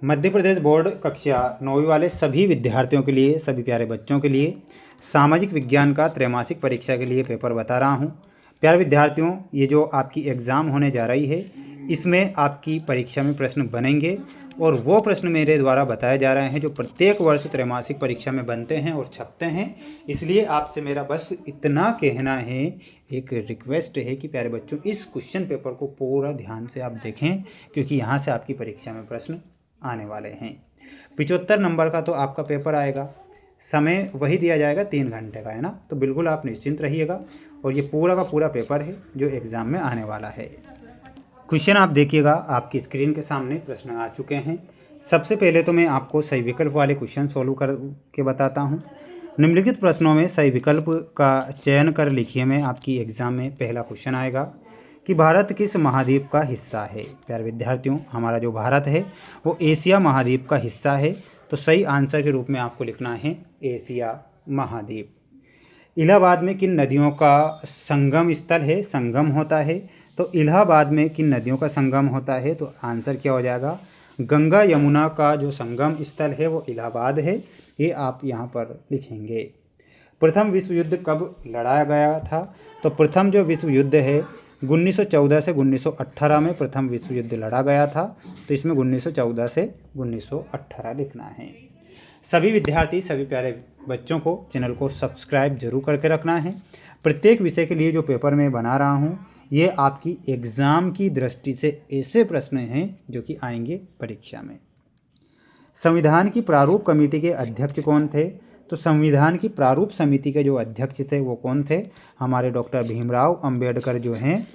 Madhya Pradesh board कक्षा 9वीं वाले सभी विद्यार्थियों के लिए, सभी प्यारे बच्चों के लिए सामाजिक विज्ञान का त्रैमासिक परीक्षा के लिए पेपर बता रहा हूं। प्यारे विद्यार्थियों, ये जो आपकी एग्ज़ाम होने जा रही है, इसमें आपकी परीक्षा में प्रश्न बनेंगे और वो प्रश्न मेरे द्वारा बताए जा रहे हैं जो प्रत्येक वर्ष त्रैमासिक परीक्षा में बनते हैं और छपते हैं। इसलिए आपसे मेरा बस इतना कहना है, एक रिक्वेस्ट है कि प्यारे बच्चों इस क्वेश्चन पेपर को पूरा ध्यान से आप देखें, क्योंकि यहाँ से आपकी परीक्षा में प्रश्न आने वाले हैं। 75 नंबर का तो आपका पेपर आएगा, समय वही दिया जाएगा 3 घंटे का, है ना। तो बिल्कुल आप निश्चिंत रहिएगा और ये पूरा का पूरा पेपर है जो एग्ज़ाम में आने वाला है। क्वेश्चन आप देखिएगा, आपकी स्क्रीन के सामने प्रश्न आ चुके हैं। सबसे पहले तो मैं आपको सही विकल्प वाले क्वेश्चन सोल्व करके बताता हूँ। निम्नलिखित प्रश्नों में सही विकल्प का चयन कर लिखिए। मैं आपकी एग्ज़ाम में पहला क्वेश्चन आएगा कि भारत किस महाद्वीप का हिस्सा है। प्यारे विद्यार्थियों, हमारा जो भारत है वो एशिया महाद्वीप का हिस्सा है, तो सही आंसर के रूप में आपको लिखना है एशिया महाद्वीप। इलाहाबाद में किन नदियों का संगम स्थल है, संगम होता है, तो इलाहाबाद में किन नदियों का संगम होता है, तो आंसर क्या हो जाएगा, गंगा यमुना का जो संगम स्थल है वो इलाहाबाद है। ये आप यहाँ पर लिखेंगे। प्रथम विश्व युद्ध कब लड़ाया गया था, तो प्रथम जो विश्व युद्ध है 1914 से 1918 में प्रथम विश्व युद्ध लड़ा गया था, तो इसमें 1914 से 1918 लिखना है। सभी विद्यार्थी, सभी प्यारे बच्चों को चैनल को सब्सक्राइब जरूर करके रखना है। प्रत्येक विषय के लिए जो पेपर मैं बना रहा हूँ, ये आपकी एग्ज़ाम की दृष्टि से ऐसे प्रश्न हैं जो कि आएंगे परीक्षा में। संविधान की प्रारूप कमेटी के अध्यक्ष कौन थे, तो संविधान की प्रारूप समिति के जो अध्यक्ष थे वो कौन थे, हमारे डॉक्टर भीमराव अंबेडकर जो हैं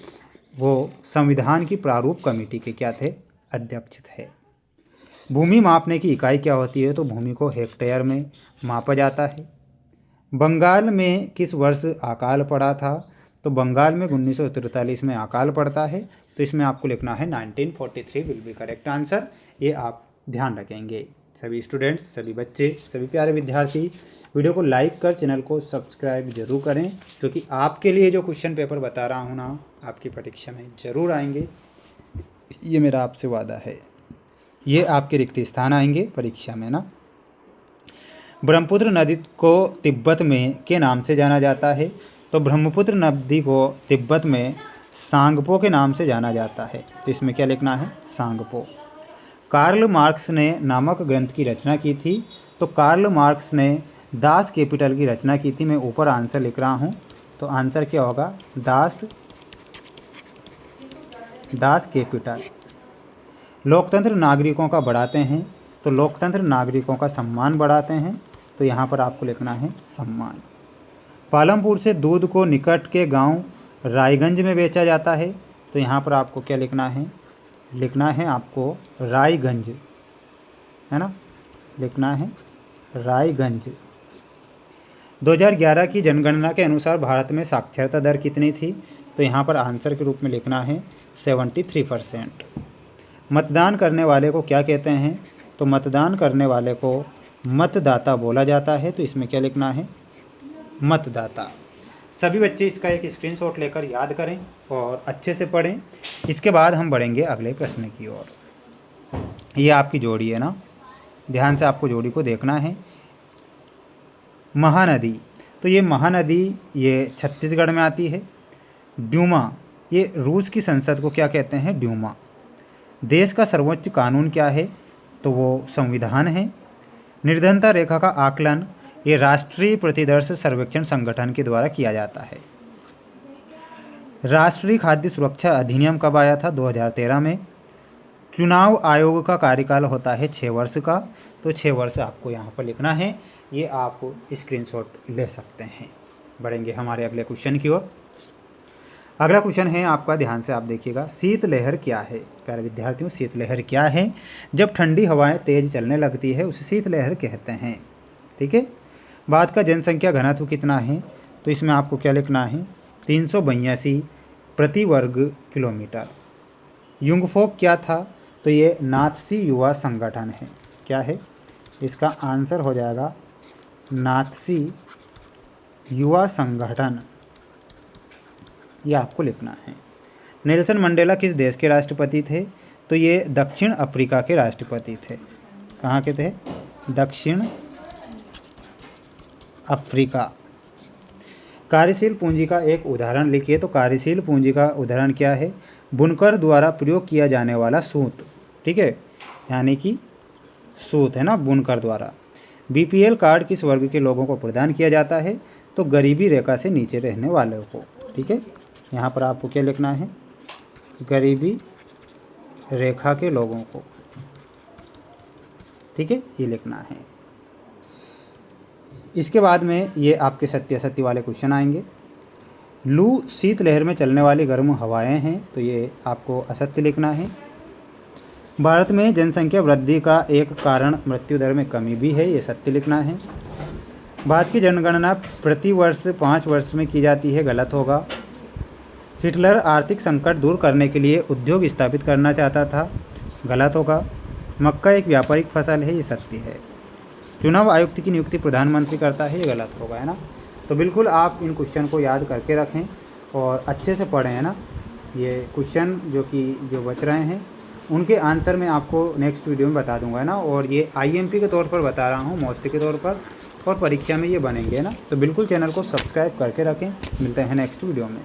वो संविधान की प्रारूप कमेटी के क्या थे, अध्यक्ष थे। भूमि मापने की इकाई क्या होती है, तो भूमि को हेक्टेयर में मापा जाता है। बंगाल में किस वर्ष अकाल पड़ा था, तो बंगाल में 1943 में अकाल पड़ता है, तो इसमें आपको लिखना है 1943 विल बी करेक्ट आंसर। ये आप ध्यान रखेंगे। सभी स्टूडेंट्स, सभी बच्चे, सभी प्यारे विद्यार्थी वीडियो को लाइक कर चैनल को सब्सक्राइब जरूर करें, क्योंकि आपके लिए जो क्वेश्चन पेपर बता रहा हूँ ना, आपकी परीक्षा में ज़रूर आएंगे। ये मेरा आपसे वादा है। ये आपके रिक्त स्थान आएंगे परीक्षा में ना। ब्रह्मपुत्र नदी को तिब्बत में के नाम से जाना जाता है, तो ब्रह्मपुत्र नदी को तिब्बत में सांगपो के नाम से जाना जाता है, तो इसमें क्या लिखना है, सांगपो। कार्ल मार्क्स ने नामक ग्रंथ की रचना की थी, तो कार्ल मार्क्स ने दास कैपिटल की रचना की थी। मैं ऊपर आंसर लिख रहा हूँ, तो आंसर क्या होगा, दास कैपिटल। लोकतंत्र नागरिकों का बढ़ाते हैं, तो लोकतंत्र नागरिकों का सम्मान बढ़ाते हैं, तो यहाँ पर आपको लिखना है सम्मान। पालमपुर से दूध को निकट के गांव रायगंज में बेचा जाता है, तो यहाँ पर आपको क्या लिखना है आपको रायगंज, है ना, लिखना है रायगंज। 2011 की जनगणना के अनुसार भारत में साक्षरता दर कितनी थी, तो यहाँ पर आंसर के रूप में लिखना है 73%। मतदान करने वाले को क्या कहते हैं, तो मतदान करने वाले को मतदाता बोला जाता है, तो इसमें क्या लिखना है, मतदाता। सभी बच्चे इसका एक स्क्रीनशॉट लेकर याद करें और अच्छे से पढ़ें। इसके बाद हम बढ़ेंगे अगले प्रश्न की ओर। ये आपकी जोड़ी है ना, ध्यान से आपको जोड़ी को देखना है। महानदी, तो ये महानदी ये छत्तीसगढ़ में आती है। ड्यूमा, ये रूस की संसद को क्या कहते हैं, ड्यूमा। देश का सर्वोच्च कानून क्या है, तो वो संविधान है। निर्धनता रेखा का आकलन ये राष्ट्रीय प्रतिदर्श सर्वेक्षण संगठन के द्वारा किया जाता है। राष्ट्रीय खाद्य सुरक्षा अधिनियम कब आया था, 2013 में। चुनाव आयोग का कार्यकाल होता है 6 वर्ष का, तो 6 वर्ष आपको यहाँ पर लिखना है। ये आप स्क्रीनशॉट ले सकते हैं। बढ़ेंगे हमारे अगले क्वेश्चन की ओर। अगला क्वेश्चन है आपका, ध्यान से आप देखिएगा। शीतलहर क्या है, प्यारे विद्यार्थियों, शीतलहर क्या है, जब ठंडी हवाएं तेज चलने लगती है उसे शीतलहर कहते हैं। ठीक है। भारत का जनसंख्या घनत्व कितना है, तो इसमें आपको क्या लिखना है, 382 प्रति वर्ग किलोमीटर। युंगफोक क्या था, तो ये नात्सी युवा संगठन है। क्या है, इसका आंसर हो जाएगा नात्सी युवा संगठन, ये आपको लिखना है। नेल्सन मंडेला किस देश के राष्ट्रपति थे, तो ये दक्षिण अफ्रीका के राष्ट्रपति थे। कहाँ के थे? दक्षिण अफ्रीका। कार्यशील पूंजी का एक उदाहरण लिखिए। तो कार्यशील पूंजी का उदाहरण क्या है? बुनकर द्वारा प्रयोग किया जाने वाला सूत, ठीक है, यानी कि सूत है ना, बुनकर द्वारा। बीपीएल कार्ड किस वर्ग के लोगों को प्रदान किया जाता है? तो गरीबी रेखा से नीचे रहने वालों को, ठीक है। यहाँ पर आपको क्या लिखना है? गरीबी रेखा के लोगों को, ठीक है, ये लिखना है। इसके बाद में ये आपके सत्य असत्य वाले क्वेश्चन आएंगे। लू शीतलहर में चलने वाली गर्म हवाएं हैं, तो ये आपको असत्य लिखना है। भारत में जनसंख्या वृद्धि का एक कारण मृत्यु दर में कमी भी है, ये सत्य लिखना है। भारत की जनगणना प्रति वर्ष 5 वर्ष में की जाती है, गलत होगा। हिटलर आर्थिक संकट दूर करने के लिए उद्योग स्थापित करना चाहता था, गलत होगा। मक्का एक व्यापारिक फसल है, ये सत्य है। चुनाव आयुक्त की नियुक्ति प्रधानमंत्री करता है, ये गलत होगा, है ना। तो बिल्कुल आप इन क्वेश्चन को याद करके रखें और अच्छे से पढ़ें, है ना। ये क्वेश्चन जो बच रहे हैं उनके आंसर मैं आपको नेक्स्ट वीडियो में बता दूंगा, है ना। और ये आईएमपी के तौर पर बता रहा हूँ, मौस्ती के तौर पर, और परीक्षा में ये बनेंगे, है ना। तो बिल्कुल चैनल को सब्सक्राइब करके रखें। मिलते हैं नेक्स्ट वीडियो में।